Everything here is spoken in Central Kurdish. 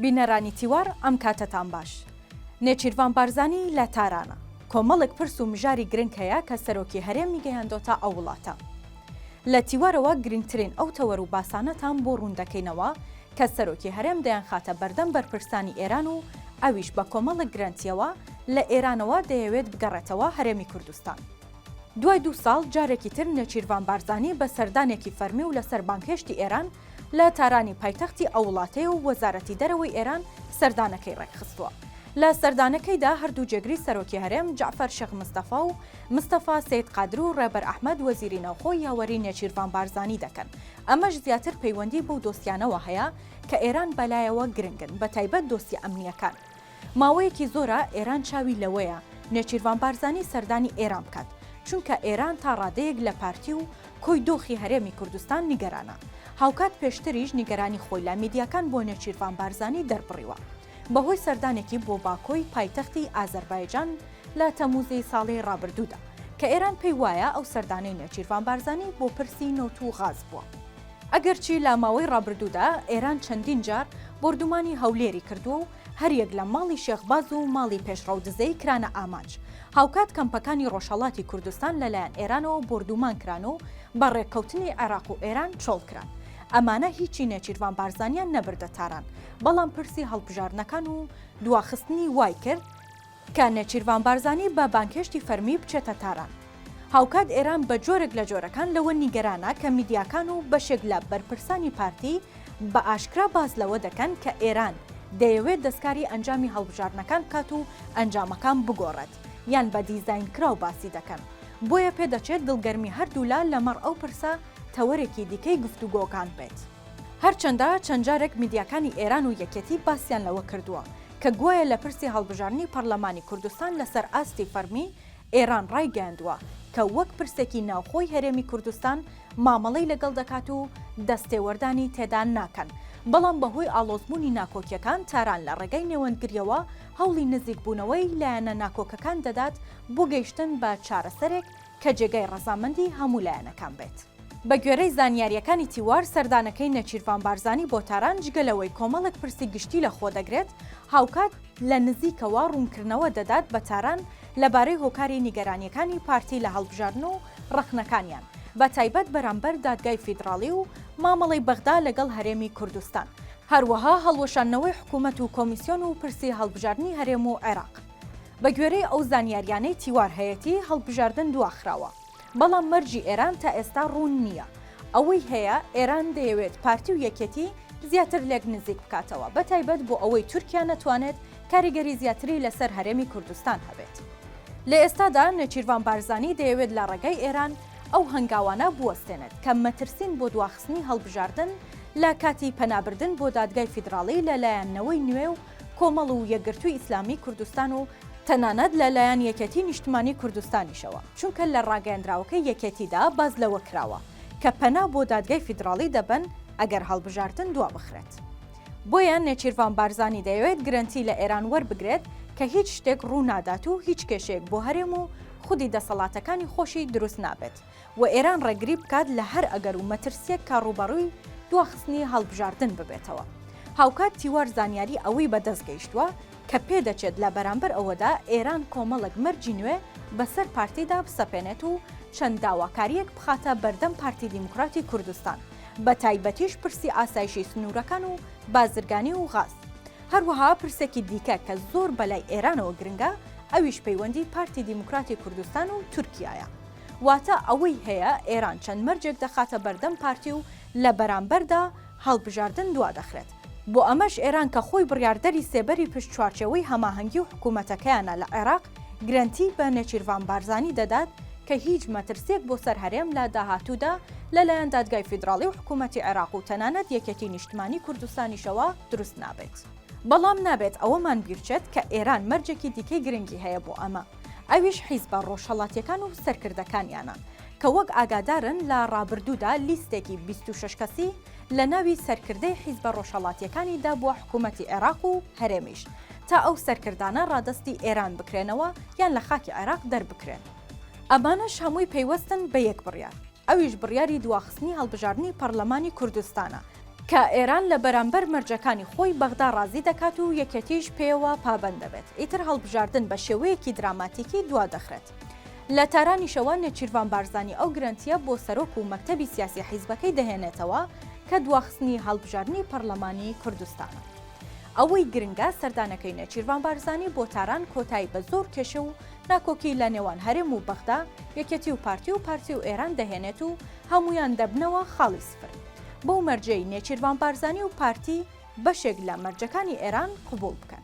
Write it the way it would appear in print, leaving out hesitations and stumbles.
بینەرانی تیوار ئەم کاتەتان باش. نێچیروان بارزانی لە تارانە. کۆمەڵێک پرس و مژاری گرنگ هەیە کە سەرۆکی هەرێمی گەیاندۆتە ئەو وڵاتە. لە تیوارەوە گرنگترین ئەو تەوەر و باسانەتان بۆ ڕوون دەکەینەوە کە سەرۆکی هەرێم دەیان خاتە بەردەم بەرپرسانی ئێران و ئەویش بە کۆمەڵێک گرنتیەوە لە ئێرانەوە دەیەوێت بگەڕێتەوە هەرێمی کوردستان. دوای 2 ساڵ جارێکی تر نێچیروان بارزانی بە سەردانێکی فەرمی و لەسەر بانکهێشتی ئێران لە تارانی پایتەختی ئەو وڵاتەیە و وەزارەتی دەرەوەی ئێران سەردانەکەی ڕێکخستووە. لە سەردانەکەیدا هەردوو جێگری سەرۆکی هەرێم جعفەر شێخ مستەفا و مستەفا سەید قادر و ڕێبەر ئەحمەد وەزیری ناوخۆی یاوەری نێچیروان بارزانی دەکەن. ئەمەش زیاتر پەیوەندی بەو دۆستیانەوە هەیە کە ئێران بەلایەوە گرنگن بە تایبەت دۆستی ئەمنیەکان. ماوەیەکی زۆرە ئێران چاوی لەوەیە نێچیروان بارزانی سەردانی ئێران بکات چونکە ئێران تا ڕادەیەک لە پارتی و کۆی دۆخی هەرێمی کوردستان نیگەرانە. هاوکات پێشتریش نیگەرانی خۆی لە میدیاکان بۆ نێچیروان بارزانی دەربڕیوە بەهۆی سەردانێکی بۆ باکۆی پایتەختی ئازەربایجان لە تەموزی ساڵی ڕابردوودا کە ئێران پێی وایە ئەو سەردانەی نێچیروان بارزانی بۆ پرسی نەوت و غاز بووە. ئەگەرچی لە ماوەی ڕابردوودا ئێران چەندین جار بردومانی هەولێری کردووە و هەریەک لە ماڵی شێخباز و ماڵی پێشڕەو دزەی کرانە ئاماج. هاوکات کەمپەکانی ڕۆژهەڵاتی کوردستان لەلایەن ئێرانەوە بردومان کران و بە ڕێککەوتنی عێراق و ئێران چۆڵ کران. ئەمانە هیچی نێچیروان بارزانیان نەبردە تاران، بەڵام پرسی هەڵبژارنەکان و دواخستنی وای کرد کە نێچیروان بارزانی بە بانکهێشتی فەرمی بچێتە تاران. هاوکات ئێران بە جۆرێک لە جۆرەکان لەوە نیگەرانە کە میدیاکان و بەشێک لە بەرپرسانی پارتی بە ئاشکرا باز لەوە دەکەن کە ئێران دەیەوێت دەستکاری ئەنجامی هەڵبژارنەکان بکات و ئەنجامەکان بگۆڕێت یان بە دیزاین کراو باسی دەکەن. بۆیە پێدەچێت دڵگەرمی هەردوولا لەمەڕ ئەو پرسە تەوەرێکی دیکەی گفتوگۆکان بێت. هەرچەندە چەند جارێک میدیاکانی ئێران و یەکێتی باسییان لەوە کردووە کە گوایە لە پرسی هەڵبژارنی پەرلەمانی کوردستان لەسەر ئاستی فەرمی ئێران ڕایگەاندووە کە وەک پرسێکی ناوخۆی هەرێمی کوردستان مامەڵەی لەگەڵ دەکات و دەستێوەردانی تێدا ناکەن. بەڵام بەهۆی ئاڵۆزبوونی ناکۆکیەکان تاران لە ڕێگەی نێوەندگریەوە هەوڵی نزیک بوونەوەی لایەنە ناکۆکەکان دەدات بۆ گەیشتن بە چارەسەرێک کە جێگەی ڕەزامەندی هەموو لایەنەکان بێت. بە گوێرەی زانیاریەکانی تیوار سەردانەکەی نێچیروان بارزانی بۆ تاران جگەلەوەی کۆمەڵێک پرسی گشتی لە خۆ دەگرێت، هاوکات لە نزیکەوە ڕوونکردنەوە دەدات بە تاران لەبارەی هۆکاری نیگەرانیەکانی پارتی لە هەڵبژاردن و ڕەخنەکانیان بە تایبەت بەرامبەر دادگای فیدراڵی و مامەڵەی بەغدا لەگەڵ هەرێمی کوردستان، هەروەها هەڵوەشاندنەوەی حکوومەت و کۆمیسیۆن و پرسی هەڵبژاردننی هەرێم و عێراق. بە گوێرەی ئەو زانیاریانەی تیوار هەیەتی هەڵبژاردن دواخراوە، بەڵام مەرجی ئێران تا ئێستا ڕوون نییە. ئەوەی هەیە ئێران دەیەوێت پارتی و یەکێتی زیاتر لێک نزیک بکاتەوە بە تایبەت بۆ ئەوەی تورکیا نەتوانێت کاریگەری زیاتری لەسەر هەرێمی کوردستان هەبێت. لە ئێستادا نێچیروان بارزانی دەیەوێت لە ڕێگەی ئێران ئەو هەنگاوانە بوەستێنێت کە مەترسین بۆ دواخستنی هەڵبژاردن لە کاتی پەنابردن بۆ دادگای فیدراڵی لەلایەنەوەی نوێ و کۆمەڵ و یەکگرتووی ئیسلامی کوردستان و تەنانەت لەلایەن یەکێتی نیشتمانی کوردستانیشەوە، چونکە لە ڕاگەیاندراوەکەی یەکێتیدا باز لەوە کراوە کە پەنا بۆ دادگای فیدراڵی دەبن ئەگەر هەڵبژاردن دوا بخرێت. بۆیە نێچیروان بارزانی دەیەوێت گرنتی لە ئێران وەربگرێت کە هیچ شتێک ڕوو نادات و هیچ کێشەیەک بۆ هەرێم و خودی دەسەڵاتەکانی خۆشی دروست نابێت و ئێران ڕێگری بکات لە هەر ئەگەر و مەترسیەک کاڕوبەڕووی دواخستنی هەڵبژاردن ببێتەوە. هاوکات تیوار زانیاری ئەوەی بەدەست گەیشتووە کە پێدەچێت لە بەرامبەر ئەوەدا ئێران کۆمەڵک مەرجی نوێ بەسەر پارتیدا بسەپێنێت و چەند داواکاریەک بخاتە بەردەم پارتی دیموکراتی کوردستان، بە تایبەتیش پرسی ئاسایشی سنوورەکان و بازرگانی و غاز. هەروەها پرسێکی دیکە کە زۆر بەلای ئێرانەوە گرنگە ئەویش پەیوەندی پارتی دیموکراتی کوردستان و تورکیایە. واتە ئەوەی هەیە ئێران چەند مەرجێک دەخاتە بەردەم پارتی و لە بەرامبەردا هەڵبژاردن دوا دەخرێت. بۆ ئەمەش ئێران کە خۆی بڕیاردەری سێبەری پشتچوارچەوەی هەماهەنگی و حکوومەتەکەیانە لە عێراق گرنتی بە نێچیروان بارزانی دەدات کە هیچ مەترسێک بۆ سەر هەرێم لە داهاتوودا لەلایەن دادگای فیدراڵی و حکوومەتی عێراق و تەنانەت یەکێتی نیشتمانی کوردستانیشەوە دروست نابێت. بەڵام نابێت ئەوەمان بیرچێت کە ئێران مەرجێکی دیکەی گرنگی هەیە بۆ ئەمە، ئەویش حیزبە ڕۆژهەڵاتیەکان و سەرکردەکانیانە کە وەک ئاگادارن لە ڕابردوودا لیستێکی 26 کەسی لە ناوی سەرکردەی حیزبە ڕۆژهەڵاتیەکانیدا بووە حکوومەتی عێراق و هەرێمیش تا ئەو سەرکردانە ڕادستی ئێران بکرێنەوە یان لە خاکی عێراق دەربکرێن. ئەمانەش هەمووی پەیوەستن بە یەک بڕیار، ئەویش بڕیاری دواخستنی هەڵبژاردننی پەرلەمانی کوردستانە کە ئێران لە بەرامبەر مەرجەکانی خۆی بەغدا ڕازی دەکات و یەکەتیش پێوە پابەند دەبێت. ئیتر هەڵبژاردن بە شێوەیەکی دراماتیکی دوا دەخرێت. لە تارانیشەوە نێچیروان بارزانی ئەو گرنتیە بۆ سەرۆک و مەکتەبی سیاسی حیزبەکەی دەهێنێتەوە کە دواخستنی هەڵبژاردنی پەرلەمانی کوردستانە. ئەوەی گرنگە سەردانەکەی نێچیروان بارزانی بۆ تاران کۆتایی بە زۆر کێشە و ناکۆکی لە نێوان هەرێم و بەغدا یەکەتی و پارتی و ئێران دەهێنێت و هەمویان دەبنەوە خاڵی سفر. بۆ مەرجەی نێچیروان بارزانی و پارتی بەشێک لە مەرجەکانی ئێران قبول بکەن.